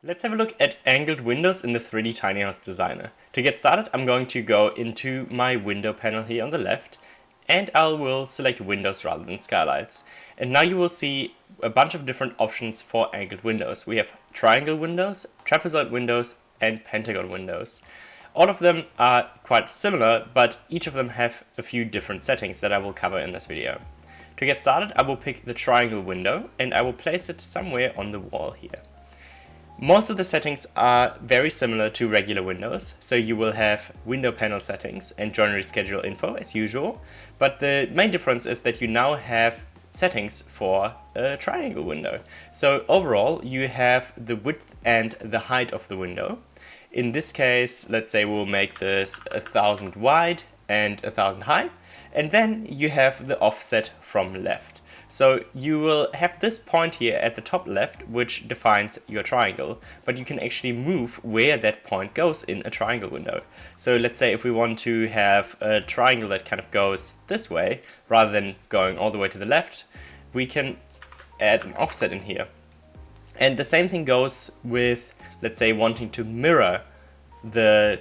Let's have a look at angled windows in the 3D Tiny House Designer. To get started, I'm going to go into my window panel here on the left, and I will select windows rather than skylights. And now you will see a bunch of different options for angled windows. We have triangle windows, trapezoid windows, and pentagon windows. All of them are quite similar, but each of them have a few different settings that I will cover in this video. To get started, I will pick the triangle window and I will place it somewhere on the wall here. Most of the settings are very similar to regular windows, so you will have window panel settings and joinery schedule info as usual, but the main difference is that you now have settings for a triangle window. So overall you have the width and the height of the window. In this case, let's say we'll make this 1000 wide and 1000 high, and then you have the offset from left. So you will have this point here at the top left, which defines your triangle, but you can actually move where that point goes in a triangle window. So let's say if we want to have a triangle that kind of goes this way, rather than going all the way to the left, we can add an offset in here. And the same thing goes with, let's say, wanting to mirror the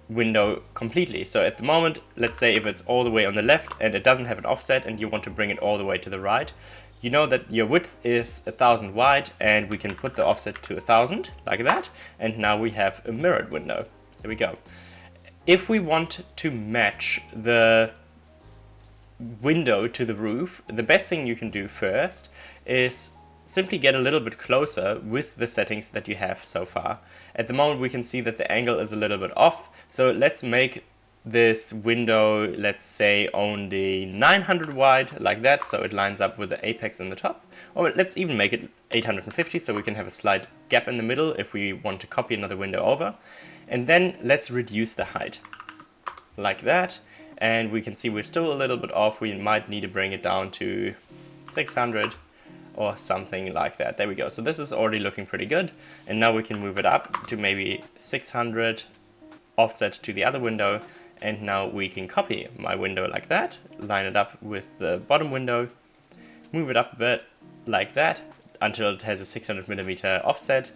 window completely. So at the moment, let's say if it's all the way on the left and it doesn't have an offset and you want to bring it all the way to the right, you know that your width is 1000 wide and we can put the offset to 1000 like that, and now we have a mirrored window. There we go. If we want to match the window to the roof, the best thing you can do first is simply get a little bit closer with the settings that you have so far. At the moment we can see that the angle is a little bit off, so let's make this window, let's say, only 900 wide like that, so it lines up with the apex in the top. Or let's even make it 850 so we can have a slight gap in the middle if we want to copy another window over. And then let's reduce the height like that, and we can see we're still a little bit off. We might need to bring it down to 600 or something like that. There we go. So this is already looking pretty good, and now we can move it up to maybe 600, offset to the other window, and now we can copy my window like that, line it up with the bottom window, move it up a bit like that until it has a 600mm offset,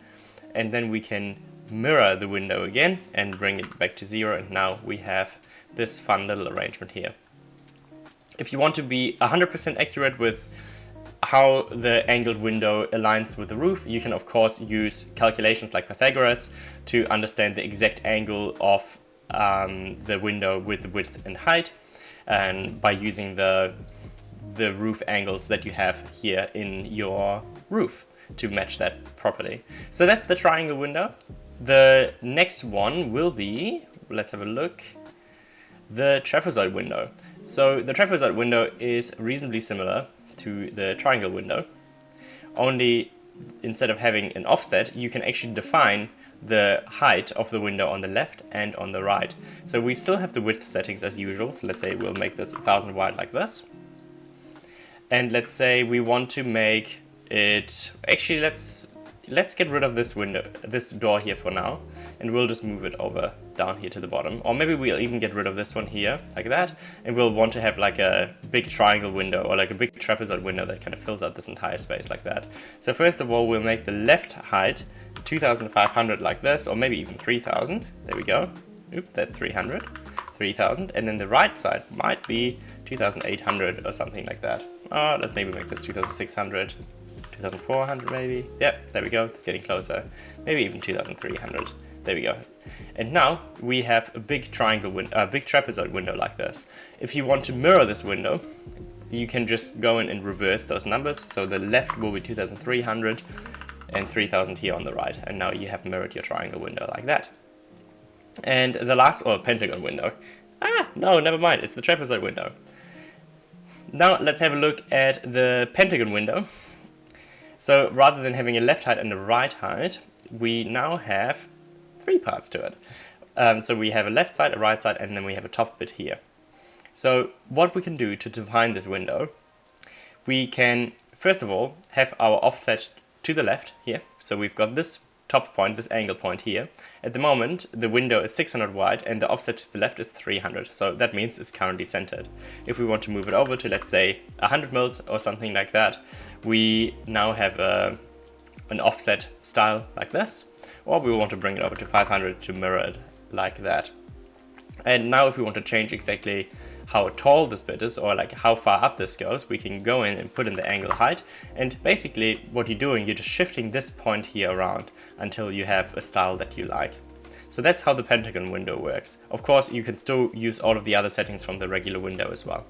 and then we can mirror the window again and bring it back to 0, and now we have this fun little arrangement here. If you want to be 100% accurate with how the angled window aligns with the roof, you can of course use calculations like Pythagoras to understand the exact angle of the window with the width and height, and by using the roof angles that you have here in your roof to match that properly. So that's the triangle window. The next one will be, let's have a look, the trapezoid window. So the trapezoid window is reasonably similar to the triangle window, only instead of having an offset, you can actually define the height of the window on the left and on the right. So we still have the width settings as usual, so let's say we'll make this 1000 wide like this, and let's say we want to make it, actually let's get rid of this window, this door here for now, and we'll just move it over down here to the bottom. Or maybe we'll even get rid of this one here like that, and we'll want to have like a big triangle window or like a big trapezoid window that kind of fills out this entire space like that. So first of all, we'll make the left height 2500 like this, or maybe even 3000. There we go. Oop, that's 300. 3000, and then the right side might be 2800 or something like that. Let's maybe make this 2600. 2400 maybe. Yep, there we go. It's getting closer. Maybe even 2300. There we go. And now we have a big triangle window, a big trapezoid window like this. If you want to mirror this window, you can just go in and reverse those numbers. So the left will be 2300 and 3000 here on the right. And now you have mirrored your triangle window like that. And the last, or pentagon window. No, never mind. It's the trapezoid window. Now let's have a look at the pentagon window. So rather than having a left height and a right height, we now have 3 parts to it. So we have a left side, a right side, and then we have a top bit here. So what we can do to define this window, we can first of all have our offset to the left here. So we've got this top point, this angle point here. At the moment, the window is 600 wide and the offset to the left is 300. So that means it's currently centered. If we want to move it over to, let's say, 100 mils or something like that, we now have a an offset style like this, or we want to bring it over to 500 to mirror it like that. And now if we want to change exactly how tall this bit is, or like how far up this goes, we can go in and put in the angle height, and basically what you're doing, you're just shifting this point here around until you have a style that you like. So that's how the Pentagon window works. Of course, you can still use all of the other settings from the regular window as well.